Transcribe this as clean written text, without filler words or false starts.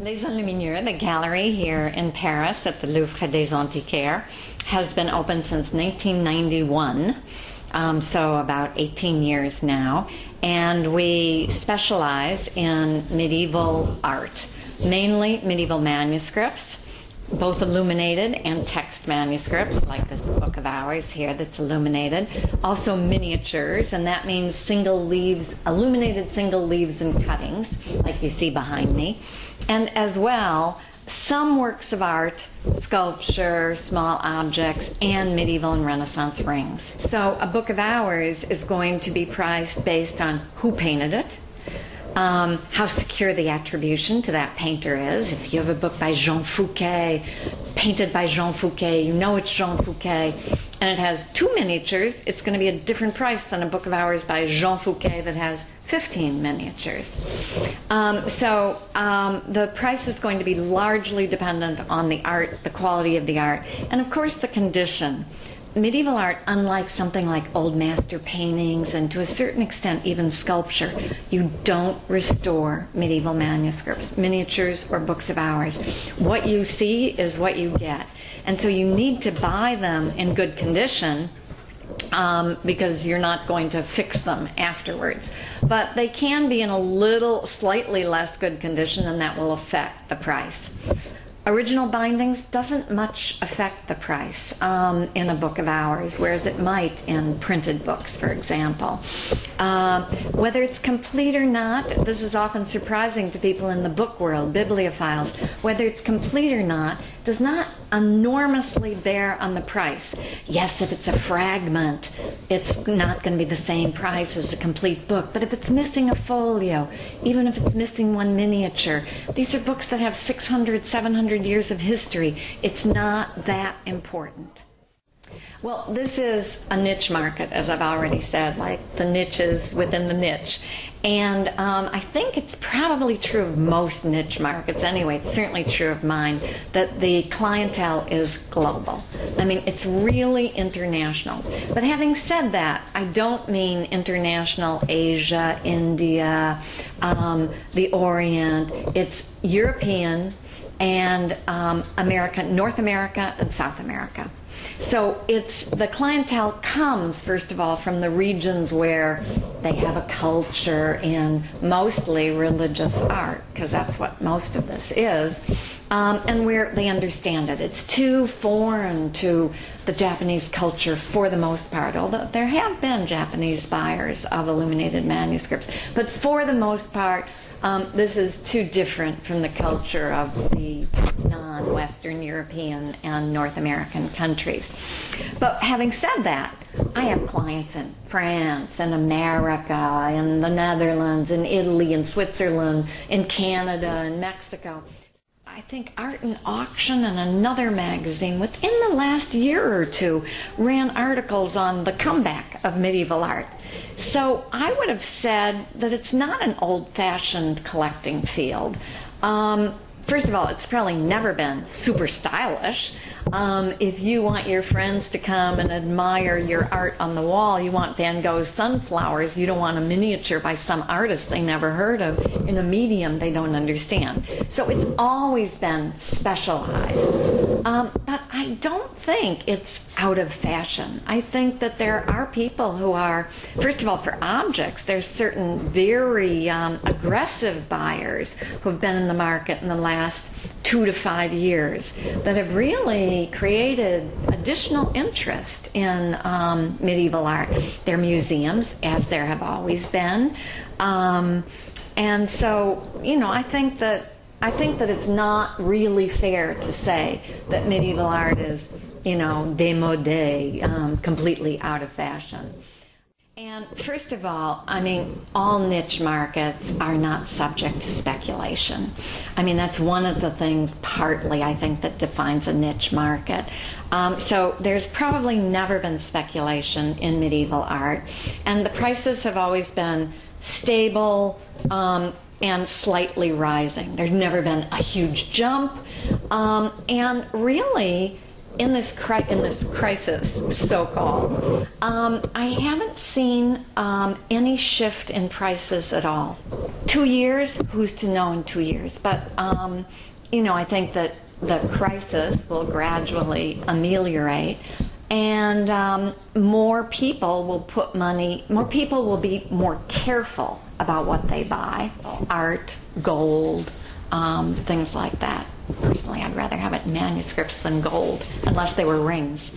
Les Enluminures, the gallery here in Paris at the Louvre des Antiquaires, has been open since 1991, so about 18 years now, and we specialize in medieval art, mainly medieval manuscripts, both illuminated and text manuscripts, like this book of ours here that's illuminated. Also miniatures, and that means single leaves, illuminated single leaves and cuttings, like you see behind me. And as well, some works of art, sculpture, small objects, and medieval and Renaissance rings. So a book of ours is going to be priced based on who painted it, how secure the attribution to that painter is. If you have a book by Jean Fouquet, painted by Jean Fouquet, you know it's Jean Fouquet, and it has 2 miniatures, it's going to be a different price than a book of ours by Jean Fouquet that has 15 miniatures. The price is going to be largely dependent on the art, the quality of the art, and of course the condition. Medieval art, unlike something like old master paintings and to a certain extent even sculpture, you don't restore medieval manuscripts, miniatures, or books of ours. What you see is what you get. And so you need to buy them in good condition because you're not going to fix them afterwards. But they can be in a slightly less good condition, and that will affect the price. Original bindings doesn't much affect the price in a book of ours, whereas it might in printed books, for example. Whether it's complete or not, this is often surprising to people in the book world, bibliophiles, whether it's complete or not does not enormously bear on the price. Yes, if it's a fragment, it's not going to be the same price as a complete book, but if it's missing a folio, even if it's missing one miniature, these are books that have 600, 700 years of history. It's not that important. Well, this is a niche market, as I've already said, like the niches within the niche. And I think it's probably true of most niche markets anyway. It's certainly true of mine, that the clientele is global. I mean, it's really international. But having said that, I don't mean international Asia, India, the Orient. It's European and North America and South America. So the clientele comes, first of all, from the regions where they have a culture in mostly religious art, because that's what most of this is, and where they understand it. It's too foreign to the Japanese culture for the most part, although there have been Japanese buyers of illuminated manuscripts. But for the most part, this is too different from the culture of the non-Western European and North American countries. But having said that, I have clients in France and America and the Netherlands and Italy and Switzerland and Canada and Mexico. I think Art and Auction and another magazine within the last year or two ran articles on the comeback of medieval art. So I would have said that it's not an old-fashioned collecting field. First of all, it's probably never been super stylish. If you want your friends to come and admire your art on the wall, you want Van Gogh's sunflowers, you don't want a miniature by some artist they never heard of in a medium they don't understand. So it's always been specialized. But I don't think it's out of fashion. I think that there are people who are, first of all, for objects, there's certain very aggressive buyers who've been in the market in the last 2 to 5 years that have really created additional interest in medieval art. There are museums, as there have always been. And so, I think that it's not really fair to say that medieval art is, démodé, completely out of fashion. And first of all, I mean, all niche markets are not subject to speculation. I mean, that's one of the things, partly, I think, that defines a niche market. So there's probably never been speculation in medieval art. And the prices have always been stable and slightly rising. There's never been a huge jump. And really, in this crisis, so-called, I haven't seen any shift in prices at all. 2 years, who's to know in 2 years? But I think that the crisis will gradually ameliorate, and more people will be more careful about what they buy, art, gold, things like that. Personally, I'd rather have it in manuscripts than gold, unless they were rings.